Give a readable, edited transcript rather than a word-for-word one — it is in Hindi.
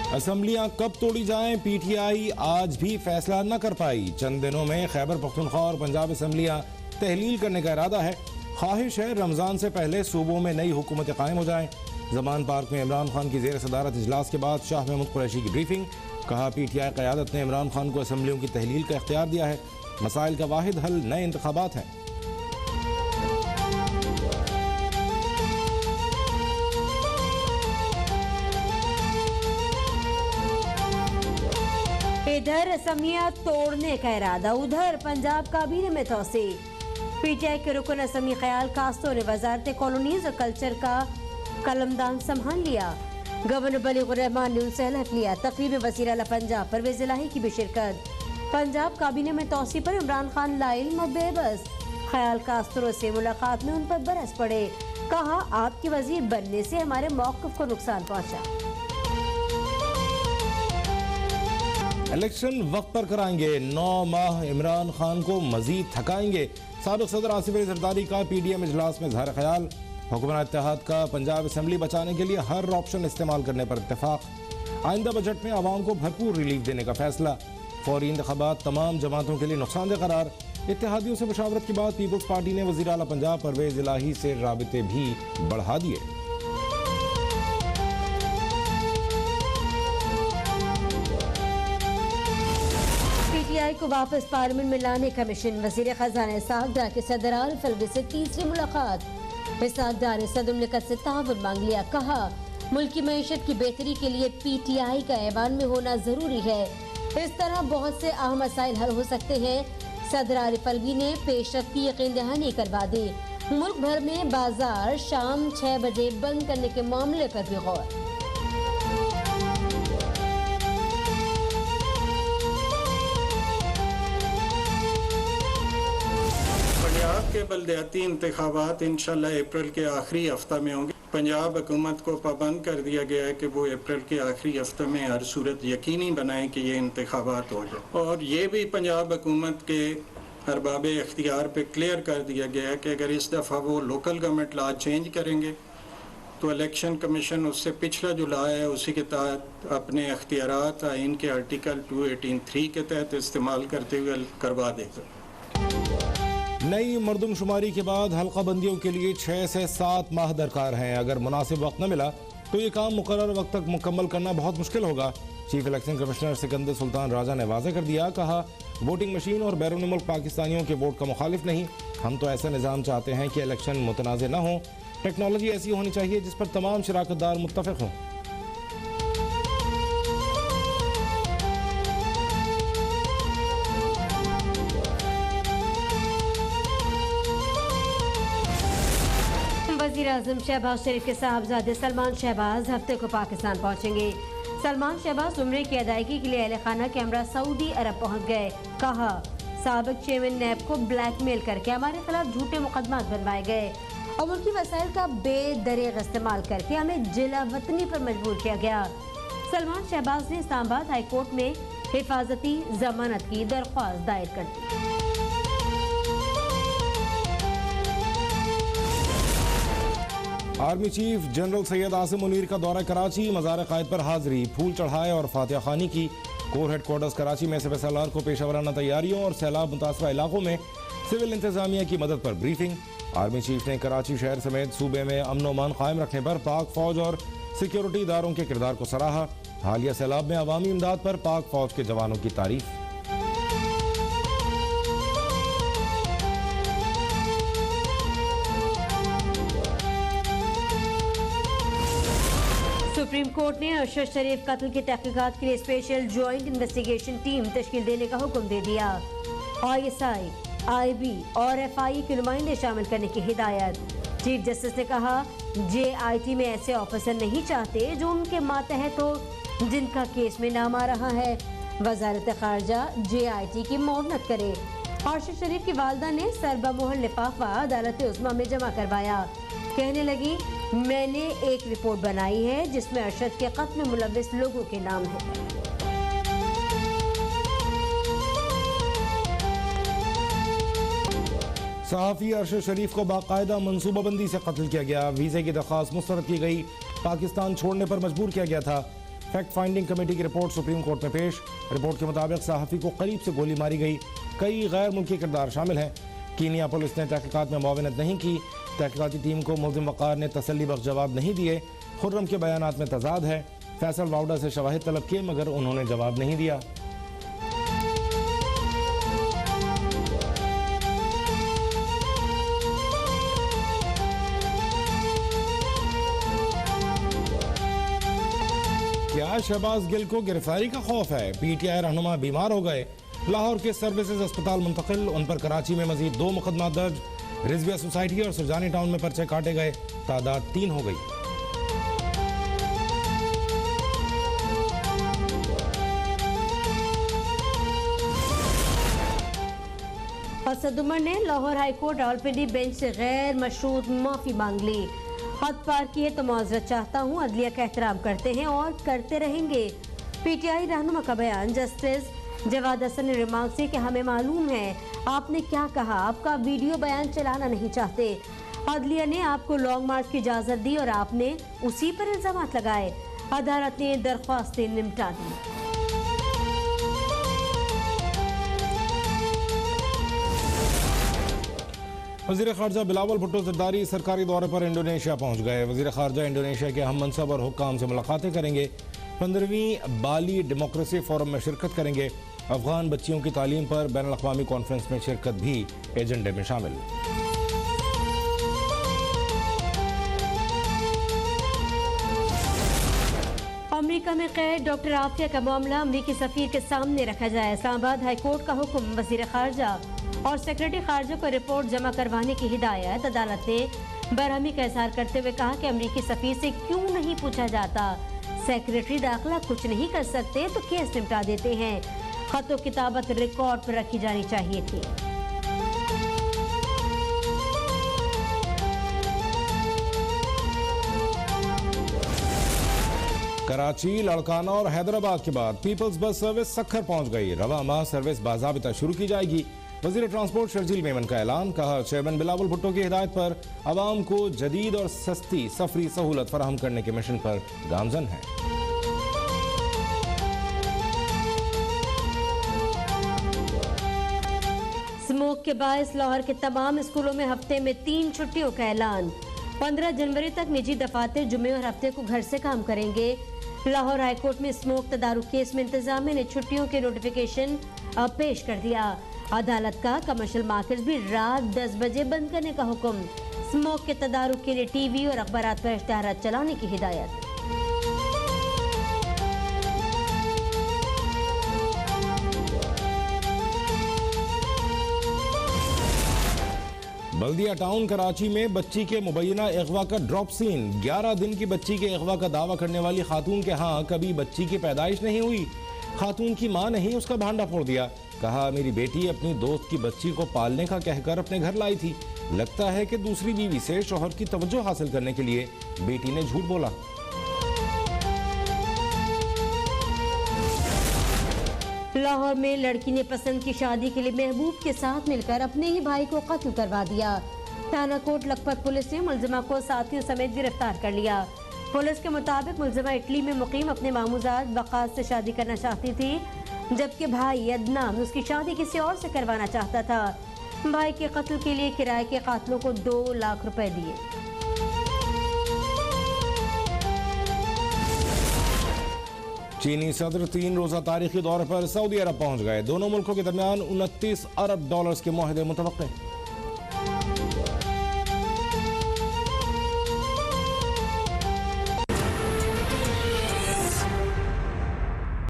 असम्बलियां कब तोड़ी जाएं, पीटीआई आज भी फैसला न कर पाई। चंद दिनों में खैबर पख्तूनख्वा और पंजाब असम्बलियां तहलील करने का इरादा है। ख्वाहिश है रमजान से पहले सूबों में नई हुकूमतें कायम हो जाएं। जमान पार्क में इमरान खान की जेर सदारत इजलास के बाद शाह महमूद कुरैशी की ब्रीफिंग। कहा पीटीआई क़यादत ने इमरान खान को असम्बलियों की तहलील का इख्तियार दिया है। मसाइल का वाहिद हल नए इंतखाबात हैं। इधर असमिया तोड़ने का इरादा, उधर पंजाब काबीने में तोसी। पीटीआई के रुकन असमी ख्याल कास्तों ने वजारत कॉलोनीज और कल्चर का कलमदान संभाल लिया। गवर्नर बलीगुर रहमान ने उनसे हलफ लिया। तकरीब में वज़ीर आला पंजाब परवेज इलाही की भी शिरकत। पंजाब काबीने में तोसी पर इमरान खान लाइल्म और बेबस। ख्याल कास्तों से मुलाकात में उन पर बरस पड़े। कहा आपके वजीर बनने से हमारे मौक़िफ़ को नुकसान पहुंचा। इलेक्शन वक्त पर कराएंगे, 9 माह इमरान खान को मजीद थकाएंगे। साबिक़ सदर आसिफ अली जरदारी का पीडीएम इजलास में ज़ाहिर ख्याल। हुक्मरान इत्तेहाद का पंजाब असम्बली बचाने के लिए हर ऑप्शन इस्तेमाल करने पर इत्तेफाक। आइंदा बजट में आवाम को भरपूर रिलीफ देने का फैसला। फौरी इंतखाबात तमाम जमातों के लिए नुकसानदेह करार। इत्तेहादियों से मुशावरत के बाद पीपल्स पार्टी ने वज़ीर आला पंजाब परवेज इलाही से राबिते भी बढ़ा दिए। पीटीआई को वापस पार्लियामेंट में लाने का मिशन। वज़ीर ख़ज़ाना इसहाक़ डार के सदर आरिफ अलवी से तीसरी मुलाकात। इसहाक़ डार ने सदर मुमलिकत से ताउन मांग लिया। कहा मुल्क की मईशत की बेहतरी के लिए पीटीआई का ऐवान में होना जरूरी है। इस तरह बहुत से अहम मसाइल हल हो सकते हैं। सदर आरिफ अलवी ने पेशरफ्त की यकीन दहानी करवा दी। मुल्क भर में बाजार शाम 6 बजे बंद करने के मामले पर भी गौर। पंजाब के बल्दियाती इंतखाबात इंशाल्लाह अप्रैल के आखिरी हफ्ता में होंगे। पंजाब हुकूमत को पाबंद कर दिया गया है कि वो अप्रैल के आखिरी हफ्ते में हर सूरत यकीनी बनाए कि ये इंतखाबात हो जाए। और ये भी पंजाब हुकूमत के अरबाब इख्तियार पे क्लियर कर दिया गया है कि अगर इस दफ़ा वो लोकल गवर्नमेंट लॉ चेंज करेंगे तो इलेक्शन कमीशन उससे पिछला जो लॉ है उसी के तहत अपने इख्तियारात आइन के आर्टिकल 218(3) के तहत इस्तेमाल करते हुए करवा देगा। नई मरदमशुमारी के बाद हल्का बंदियों के लिए 6 से 7 माह दरकार हैं। अगर मुनासिब वक्त न मिला तो ये काम मुकर्रर वक्त तक मुकम्मल करना बहुत मुश्किल होगा। Chief election commissioner Sikandar Sultan Raja ने वाज़ेह कर दिया। कहा वोटिंग मशीन और बैरून मुल्क पाकिस्तानियों के वोट का मुखालिफ नहीं। हम तो ऐसा निज़ाम चाहते हैं कि इलेक्शन मुतनाज़ न हो। टेक्नोलॉजी ऐसी होनी चाहिए जिस पर तमाम शराकतदार मुत्तफ़िक़ हों। वज़ीर आज़म शहबाज शरीफ के साहबजादे सलमान शहबाज हफ्ते को पाकिस्तान पहुंचेंगे। सलमान शहबाज उम्रे की अदायगी के लिए अहले खाना के हमरा सऊदी अरब पहुंच गए। कहा साबिक चेयरमैन नैब को ब्लैकमेल करके हमारे खिलाफ झूठे मुकदमात बनवाए गए और मुल्की वसाइल का बेदरीग इस्तेमाल करके हमें जिला वतनी पर मजबूर किया गया। सलमान शहबाज ने इस्लामाबाद हाई कोर्ट में हिफाजती जमानत की दरख्वास्त दायर कर दी। Army chief general Syed Asim Munir का दौरा कराची। मज़ार कायद पर हाजिरी, फूल चढ़ाए और फातिहा खानी की। कोर हेडक्वार्टर्स कराची में SFSLR को पेशावराना तैयारियों और सैलाब मुतासरा इलाकों में सिविल इंतजामिया की मदद पर ब्रीफिंग। आर्मी चीफ ने कराची शहर समेत सूबे में अमन व अमान कायम रखने पर पाक फौज और सिक्योरिटी इदारों के किरदार को सराहा। हालिया सैलाब में अवामी इमदाद पर पाक फौज के जवानों की तारीफ। सुप्रीम कोर्ट ने अरशद शरीफ कत्ल की तहकीकात के लिए स्पेशल ज्वाइंट इन्वेस्टिगेशन टीम तश्कील देने का हुक्म दे दिया। ISI, IB और FI के नुमाइंदे शामिल करने की हिदायत। चीफ जस्टिस ने कहा JIT में ऐसे ऑफिसर नहीं चाहते जो उनके मातहत हो, जिनका केस में नाम आ रहा है। वजारत खारजा JIT की मुआवनत करे। अरशद शरीफ की वालदा ने सरबमोहर लिफाफा अदालत उस्मा में जमा करवाया। कहने लगी मैंने एक रिपोर्ट बनाई है जिसमें अरशद के कत्ल में मुलव्विस लोगों के नाम है। सहाफ़ी अरशद शरीफ को बाकायदा मनसूबाबंदी से कत्ल किया गया। वीज़े की दरख्वास्त मुस्तरद की गई। पाकिस्तान छोड़ने पर मजबूर किया गया था। फैक्ट फाइंडिंग कमेटी की रिपोर्ट सुप्रीम कोर्ट में पेश। रिपोर्ट के मुताबिक सहाफ़ी को करीब से गोली मारी गई। कई गैर मुल्की किरदार शामिल हैं। कीनिया पुलिस ने तहकीकात में मुआवनत नहीं की। तहकीकाती टीम को मुल्ज़िम वक़ार ने तसल्ली बख्श जवाब नहीं दिए। खुर्रम के बयानात में तजाद है। फैसल वाउडा से शवाहिद तलब किए मगर उन्होंने जवाब नहीं दिया। क्या शहबाज गिल को गिरफ्तारी का खौफ है? पीटीआई रहनुमा बीमार हो गए। लाहौर के सर्विसेज अस्पताल मुंतकिल। उन पर कराची में मजीद 2 मुकदमा दर्ज। रिजविया सोसाइटी और सुरजानी टाउन में पर्चे काटे गए। तादाद 3 हो गई। असद उमर ने लाहौर हाईकोर्ट रावलपिंडी बेंच से गैर मशरूत माफी मांग ली। हद पार की है तो माजरत चाहता हूँ, अदलिया का एहतराम करते हैं और करते रहेंगे। पीटीआई रहनुमा का बयान। जस्टिस जवाद हसन ने रिमार्क से कि हमें मालूम है आपने क्या कहा, आपका वीडियो बयान चलाना नहीं चाहते। अदलिया ने आपको लॉन्ग मार्च की इजाजत दी और आपने उसी पर इल्जाम लगाए। अदालत ने दरख्वास्तें निपटा दी। वज़ीर ख़ारजा बिलावल भुट्टो ज़रदारी सरकारी दौरे पर इंडोनेशिया पहुँच गए। वज़ीर ख़ारजा इंडोनेशिया के अहम मनसब और हुक्काम से मुलाकातें करेंगे। 15वीं बाली डेमोक्रेसी फोरम में शिरकत करेंगे। अफगान बच्चियों की तालीम पर बैनुल अक़वामी कॉन्फ्रेंस में शिरकत भी एजेंडे में शामिल। अमेरिका में कैद डॉक्टर आफिया का मामला अमेरिकी सफीर के सामने रखा जाए। इस्लामाबाद हाईकोर्ट का हुक्म। वज़ीर ख़ारजा और सेक्रेटरी ख़ारजा को रिपोर्ट जमा करवाने की हिदायत। अदालत ने बरहमी का इज़हार करते हुए कहा कि अमेरिकी सफीर से क्यों नहीं पूछा जाता। सेक्रेटरी दाखिला कुछ नहीं कर सकते तो केस निपटा देते हैं। खत व किताबत रिकॉर्ड पर रखी जानी चाहिए थी। कराची, लड़काना और हैदराबाद के बाद पीपल्स बस सर्विस सक्खर पहुंच गई। रवा माह सर्विस बाज़ाबिता शुरू की जाएगी। वज़ीर ट्रांसपोर्ट शर्जील मेमन का ऐलान। कहा चेयरमैन बिलावल भुट्टो की हिदायत पर आवाम को जदीद और सस्ती सफरी सहूलत फराहम करने के मिशन पर गामजन है। स्मोक के बायस लाहौर के तमाम स्कूलों में हफ्ते में 3 छुट्टियों का ऐलान। 15 जनवरी तक निजी दफातर जुमे और हफ्ते को घर से काम करेंगे। लाहौर हाईकोर्ट में स्मोक तदारुक केस में इंतजामिया ने छुट्टियों के नोटिफिकेशन पेश कर दिया। अदालत का कमर्शियल मार्केट भी रात 10 बजे बंद करने का हुक्म। स्मोक के तदारुक के लिए टीवी और अखबारात पर इश्तिहारात चलाने की हिदायत। बल्दिया टाउन कराची में बच्ची के मुबैना अगवा का ड्रॉप सीन। 11 दिन की बच्ची के अगवा का दावा करने वाली खातून के यहाँ कभी बच्ची की पैदाइश नहीं हुई। खातून की मां ने ही उसका भांडा फोड़ दिया। कहा मेरी बेटी अपनी दोस्त की बच्ची को पालने का कहकर अपने घर लाई थी। लगता है कि दूसरी बीवी से शौहर की तवज्जो हासिल करने के लिए बेटी ने झूठ बोला। लाहौर में लड़की ने पसंद की शादी के लिए महबूब के साथ मिलकर अपने ही भाई को कत्ल करवा दिया। थानाकोट लखपत पुलिस ने मुलजिमा को साथियों समेत गिरफ्तार कर लिया। पुलिस के मुताबिक मुलजिमा इटली में मुकीम अपने मामूजाद वक़ास से शादी करना चाहती थी, जबकि भाई अदनान उसकी शादी किसी और से करवाना चाहता था। भाई के कत्ल के लिए किराए के कातलों को 2 लाख रुपए दिए। चीनी सदर 3 रोजा तारीखी दौरे पर सऊदी अरब पहुंच गए। दोनों मुल्कों के दरमियान $29 अरब के मुआहदे मुतवक्के।